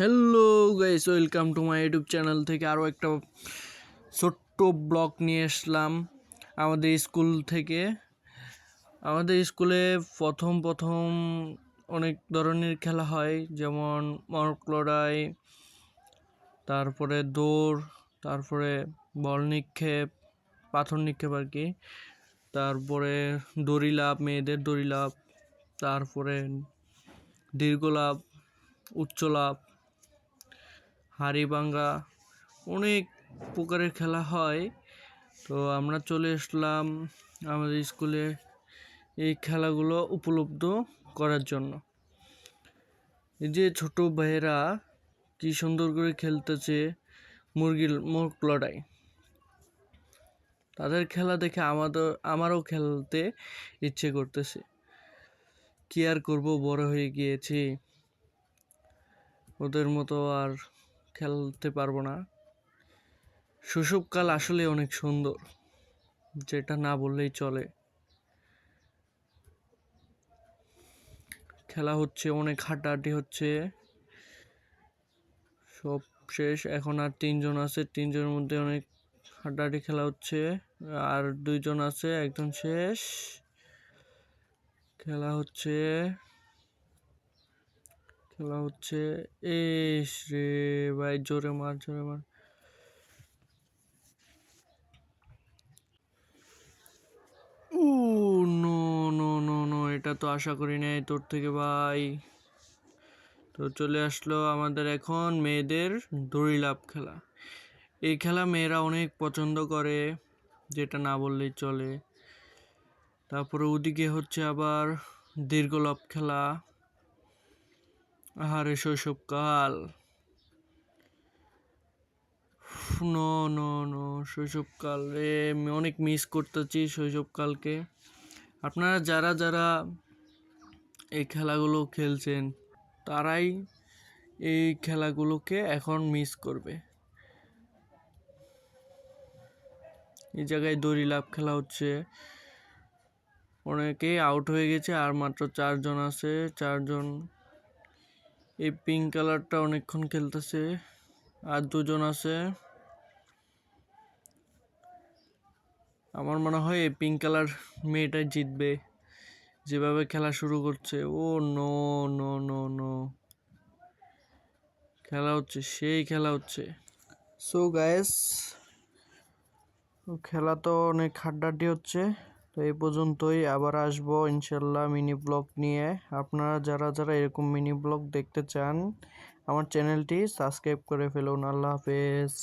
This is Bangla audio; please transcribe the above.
Hello guys, welcome to my YouTube channel থেকে আরও একটা ছোট্ট ব্লগ নিয়ে আসলাম আমাদের স্কুল থেকে। আমাদের স্কুলে প্রথম অনেক ধরনের খেলা হয়, যেমন মরক লড়াই, তারপরে দৌড়, তারপরে বল নিক্ষেপ, পাথর নিক্ষেপ আর কি, তারপরে দড়ি লাফ, মেয়েদের দড়ি লাফ, তারপরে দীর্ঘ লাফ, উচ্চ লাফ, হাড়ি ভাঙ্গা, অনেক প্রকারের খেলা হয়। তো আমরা চলে আসলাম আমাদের স্কুলে এই খেলাগুলো উপলব্ধ করার জন্য। এই যে ছোট ভাইয়েরা কি সুন্দর করে খেলতেছে মরক লড়াই, তাদের খেলা দেখে আমারও খেলতে ইচ্ছে করতেছে। কি আর করব, বড় হয়ে গিয়েছি, ওদের মতো আর খেলতে পারবো না। শৈশবকাল আসলে অনেক সুন্দর, যেটা না বললেই চলে। খেলা হচ্ছে, অনেক হাঁটাহাঁটি হচ্ছে, সব শেষ। এখন আর তিনজন আছে, তিনজনের মধ্যে অনেক হাঁটাহাঁটি খেলা হচ্ছে, আর দুইজন আছে, একজন শেষ। খেলা হচ্ছে এস রে ভাই, জোরে মার। ও নো নো নো নো, এটা তো আশা করি নাই তোর থেকে ভাই। তো চলে আসলো আমাদের এখন মেয়েদের দড়ি লাফ খেলা। এই খেলা মেয়েরা অনেক পছন্দ করে, যেটা না বললেই চলে। তারপরে ওদিকে হচ্ছে আবার দীর্ঘ লাফ খেলা। আহারে শৈশবকাল, নো নো নো, শৈশবকাল রে, অনেক মিস করতেছি শৈশবকালকে। আপনারা যারা যারা এই খেলাগুলো খেলছেন, তারাই এই খেলাগুলোকে এখন মিস করবে। এই জায়গায় দড়ি লাফ খেলা হচ্ছে, অনেকেই আউট হয়ে গেছে, আর মাত্র 4জন আছে। 4জন। এই পিঙ্ক কালারটা অনেকক্ষণ খেলতেছে, আর 2জন আছে। আমার মনে হয় এই পিঙ্ক কালার মেয়েটাই জিতবে, যেভাবে খেলা শুরু করছে। ও নো নো নো নো, খেলা হচ্ছে, সেই খেলা হচ্ছে। সো গাইস, খেলা তো অনেক হাড্ডাহাড্ডি হচ্ছে। তো এই পর্যন্তই, আবার আসবো ইনশাল্লাহ মিনি ব্লগ নিয়ে। আপনারা যারা যারা এরকম মিনি ব্লগ দেখতে চান, আমার চ্যানেলটি সাবস্ক্রাইব করে ফেলুন। আল্লাহ হাফেজ।